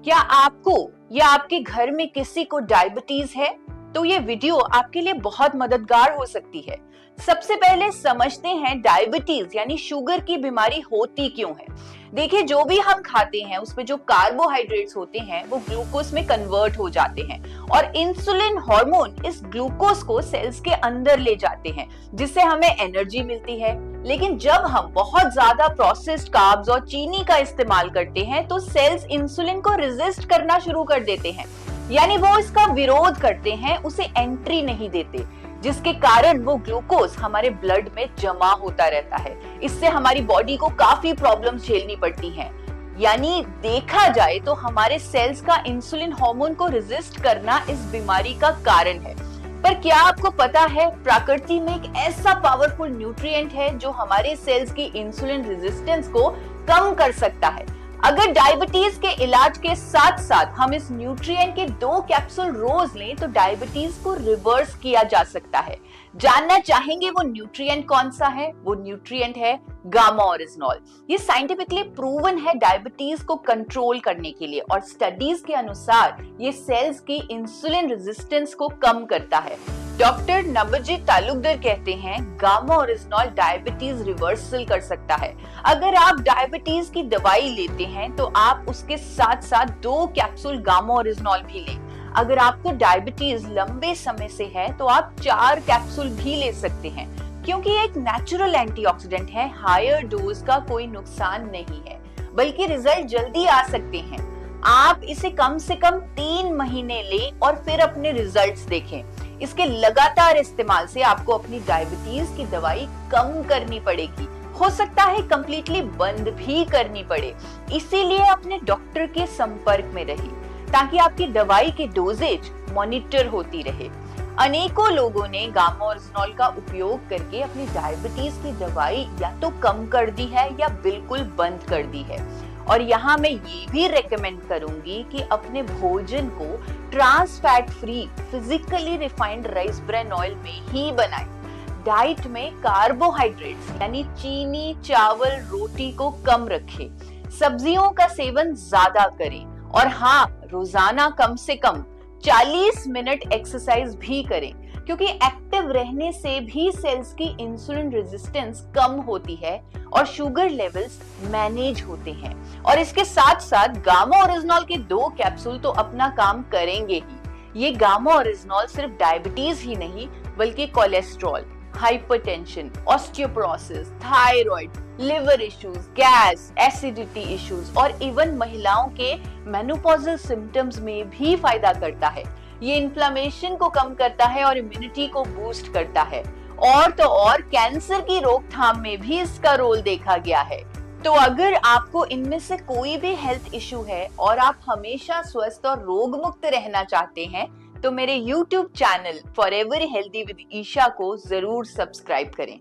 क्या आपको या आपके घर में किसी को डायबिटीज है? तो ये वीडियो आपके लिए बहुत मददगार हो सकती है। सबसे पहले समझते हैं डायबिटीज यानी शुगर की बीमारी होती क्यों है। देखिए, जो भी हम खाते हैं उसमें जो कार्बोहाइड्रेट्स होते हैं वो ग्लूकोज में कन्वर्ट हो जाते हैं और इंसुलिन हार्मोन इस ग्लूकोज को सेल्स के अंदर ले जाते हैं, जिससे हमें एनर्जी मिलती है। लेकिन जब हम बहुत ज्यादा प्रोसेस्ड कार्ब्स और चीनी का इस्तेमाल करते हैं तो सेल्स इंसुलिन को रेजिस्ट करना शुरू कर देते हैं, यानी वो इसका विरोध करते हैं, उसे एंट्री नहीं देते, जिसके कारण वो ग्लूकोज हमारे ब्लड में जमा होता रहता है। इससे हमारी बॉडी को काफी प्रॉब्लम्स झेलनी पड़ती हैं। यानी देखा जाए तो हमारे सेल्स का इंसुलिन हार्मोन को रेजिस्ट करना इस बीमारी का कारण है। पर क्या आपको पता है, प्रकृति में एक ऐसा पावरफुल न्यूट्रिएंट है जो हमारे सेल्स की इंसुलिन रेजिस्टेंस को कम कर सकता है। अगर डायबिटीज के इलाज के साथ साथ हम इस न्यूट्रिएंट के 2 कैप्सूल रोज लें तो डायबिटीज को रिवर्स किया जा सकता है। जानना चाहेंगे वो न्यूट्रिएंट कौन सा है? वो न्यूट्रिएंट है गामा ओरिजिनॉल। ये साइंटिफिकली प्रूवन है डायबिटीज को कंट्रोल करने के लिए और स्टडीज के अनुसार ये सेल्स की इंसुलिन रेजिस्टेंस को कम करता है। डॉक्टर नबजीत तालुकदर कहते हैं गामा ओरिजिनॉल डायबिटीज रिवर्सल कर सकता है। अगर आप डायबिटीज की दवाई लेते हैं तो आप उसके साथ साथ 2 कैप्सूल गामा ओरिजिनॉल भी लें। अगर आपको डायबिटीज लंबे समय से है तो आप 4 कैप्सूल भी ले सकते हैं, क्योंकि ये एक नेचुरल एंटीऑक्सीडेंट है। हायर डोज का कोई नुकसान नहीं है, बल्कि रिजल्ट जल्दी आ सकते हैं। आप इसे कम से कम 3 महीने लें और फिर अपने रिजल्ट्स देखें। इसके लगातार इस्तेमाल से आपको अपनी डायबिटीज की दवाई कम करनी पड़ेगी, हो सकता है कंप्लीटली बंद भी करनी पड़े। इसीलिए अपने डॉक्टर के संपर्क में रहिए ताकि आपकी दवाई की डोजेज मॉनिटर होती रहे। अनेकों लोगों ने गामा ओरिजिनॉल का उपयोग करके अपनी डायबिटीज की दवाई या तो कम कर दी है या बिल्कुल बंद कर दी है। और यहाँ मैं ये भी रेकमेंड करूंगी कि अपने भोजन को trans fat free physically refined rice bran oil में ही बनाएं। डाइट में कार्बोहाइड्रेट्स यानी चीनी, चावल, रोटी को कम रखें। सब्जियों का सेवन ज्यादा करें और हाँ, रोजाना कम से कम 40 मिनट एक्सरसाइज भी करें, क्योंकि एक्टिव रहने से भी सेल्स की इंसुलिन रेजिस्टेंस कम होती है और शुगर लेवल्स मैनेज होते हैं। और इसके साथ साथ गामा ओरिजिनॉल के 2 कैप्सूल तो अपना काम करेंगे ही। ये गामा ओरिजिनॉल सिर्फ डायबिटीज ही नहीं बल्कि cholesterol, hypertension, osteoporosis, thyroid, liver issues, gas, acidity issues और इवन महिलाओं के मेनोपॉजल सिम्टम्स में भी फायदा करता है। ये इन्फ्लेमेशन को कम करता है और इम्यूनिटी को बूस्ट करता है। और तो और कैंसर की रोकथाम में भी इसका रोल देखा गया है। तो अगर आपको इनमें से कोई भी हेल्थ इश्यू है और आप हमेशा स्वस्थ और रोग मुक्त रहना चाहते हैं तो मेरे YouTube channel forever healthy with Isha को जरूर सब्सक्राइब करें।